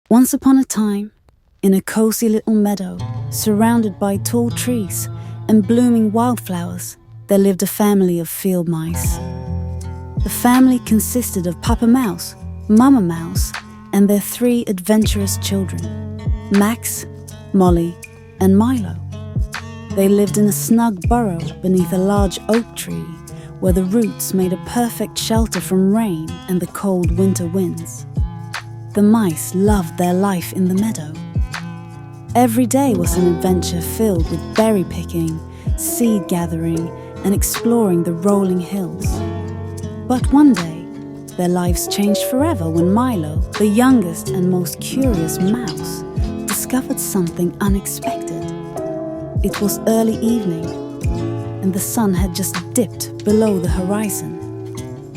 Once upon a time, in a cozy little meadow, surrounded by tall trees and blooming wildflowers, there lived a family of field mice. The family consisted of Papa Mouse, Mama Mouse, and their 3 adventurous children, Max, Molly, and Milo. They lived in a snug burrow beneath a large oak tree, where the roots made a perfect shelter from rain and the cold winter winds. The mice loved their life in the meadow. Every day was an adventure filled with berry picking, seed gathering, and exploring the rolling hills. But one day, their lives changed forever when Milo, the youngest and most curious mouse, discovered something unexpected. It was early evening, and the sun had just dipped below the horizon.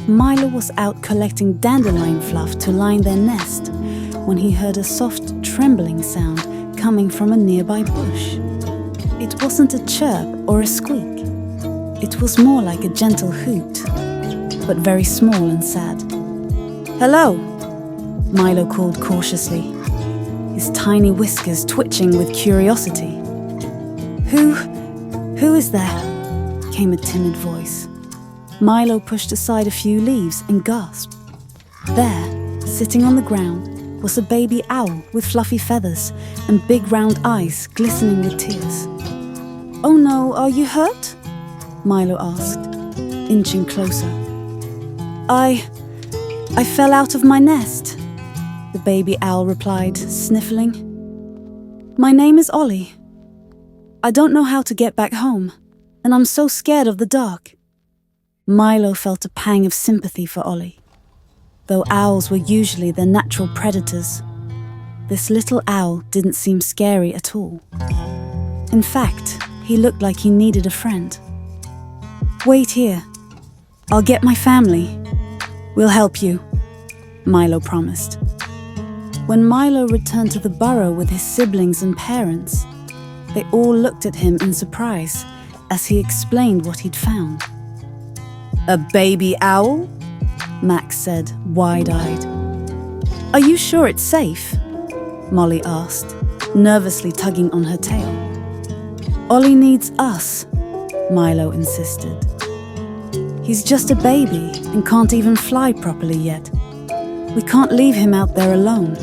Milo was out collecting dandelion fluff to line their nest when he heard a soft trembling sound coming from a nearby bush. It wasn't a chirp or a squeak. It was more like a gentle hoot, but very small and sad. "Hello," Milo called cautiously, his tiny whiskers twitching with curiosity. Who is there?" came a timid voice. Milo pushed aside a few leaves and gasped. There, sitting on the ground, was a baby owl with fluffy feathers and big round eyes glistening with tears. "Oh no, are you hurt?" Milo asked, inching closer. I fell out of my nest," the baby owl replied, sniffling. "My name is Ollie. I don't know how to get back home, and I'm so scared of the dark." Milo felt a pang of sympathy for Ollie. Though owls were usually their natural predators, this little owl didn't seem scary at all. In fact, he looked like he needed a friend. "Wait here. I'll get my family. We'll help you," Milo promised. When Milo returned to the burrow with his siblings and parents, they all looked at him in surprise as he explained what he'd found. "A baby owl?" Max said, wide-eyed. "Are you sure it's safe?" Molly asked, nervously tugging on her tail. "Ollie needs us," Milo insisted. "He's just a baby and can't even fly properly yet. We can't leave him out there alone."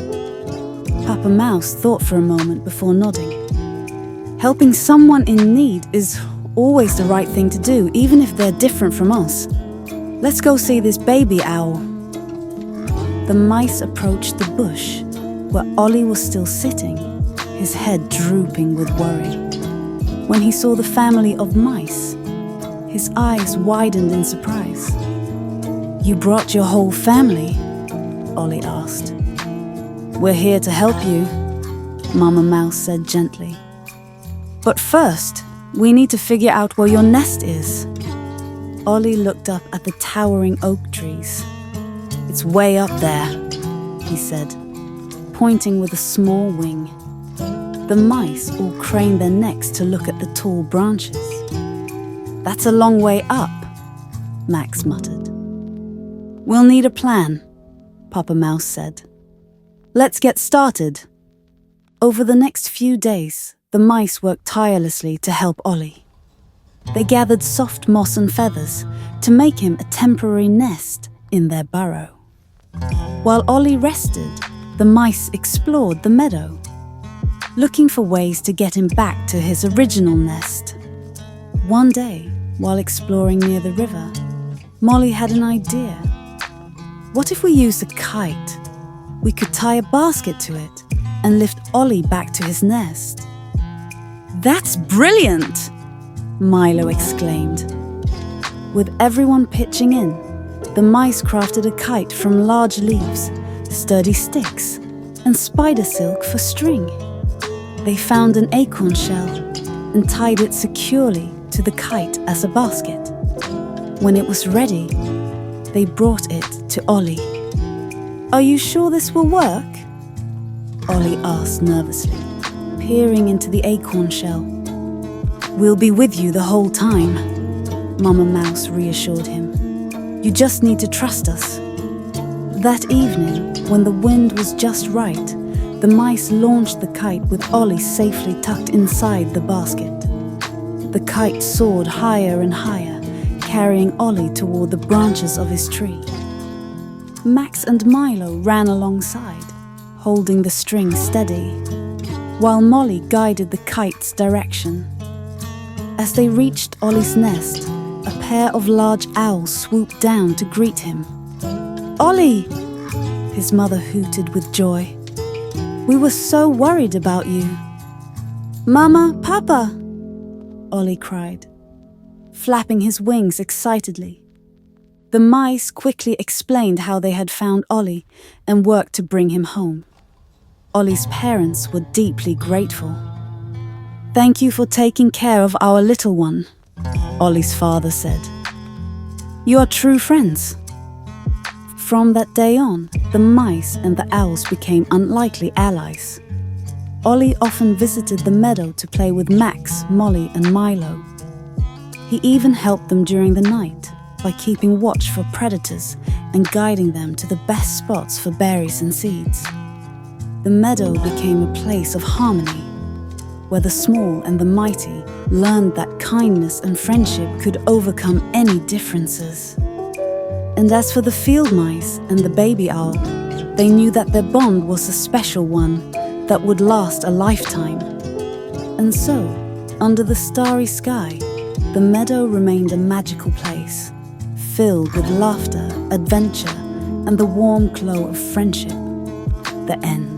Papa Mouse thought for a moment before nodding. "Helping someone in need is always the right thing to do, even if they're different from us. Let's go see this baby owl." The mice approached the bush, where Ollie was still sitting, his head drooping with worry. When he saw the family of mice, his eyes widened in surprise. "You brought your whole family?" Ollie asked. "We're here to help you," Mama Mouse said gently. "But first, we need to figure out where your nest is." Ollie looked up at the towering oak trees. "It's way up there," he said, pointing with a small wing. The mice all craned their necks to look at the tall branches. "That's a long way up," Max muttered. "We'll need a plan," Papa Mouse said. "Let's get started." Over the next few days, the mice worked tirelessly to help Ollie. They gathered soft moss and feathers to make him a temporary nest in their burrow. While Ollie rested, the mice explored the meadow, looking for ways to get him back to his original nest. One day, while exploring near the river, Molly had an idea. What if we used a kite? We could tie a basket to it and lift Ollie back to his nest. "That's brilliant!" Milo exclaimed. With everyone pitching in, the mice crafted a kite from large leaves, sturdy sticks, and spider silk for string. They found an acorn shell and tied it securely to the kite as a basket. When it was ready, they brought it to Ollie. "Are you sure this will work?" Ollie asked nervously, peering into the acorn shell. "We'll be with you the whole time," Mama Mouse reassured him. "You just need to trust us." That evening, when the wind was just right, The mice launched the kite with Ollie safely tucked inside the basket. The kite soared higher and higher, carrying Ollie toward the branches of his tree. Max and Milo ran alongside, holding the string steady, while Molly guided the kite's direction. As they reached Ollie's nest, a pair of large owls swooped down to greet him. "Ollie!" his mother hooted with joy. "We were so worried about you." "Mama, Papa!" Ollie cried, flapping his wings excitedly. The mice quickly explained how they had found Ollie and worked to bring him home. Ollie's parents were deeply grateful. "Thank you for taking care of our little one," Ollie's father said. "You are true friends." From that day on, the mice and the owls became unlikely allies. Ollie often visited the meadow to play with Max, Molly, and Milo. He even helped them during the night by keeping watch for predators and guiding them to the best spots for berries and seeds. The meadow became a place of harmony, where the small and the mighty learned that kindness and friendship could overcome any differences. And as for the field mice and the baby owl, they knew that their bond was a special one that would last a lifetime. And so, under the starry sky, the meadow remained a magical place, filled with laughter, adventure, and the warm glow of friendship. The end.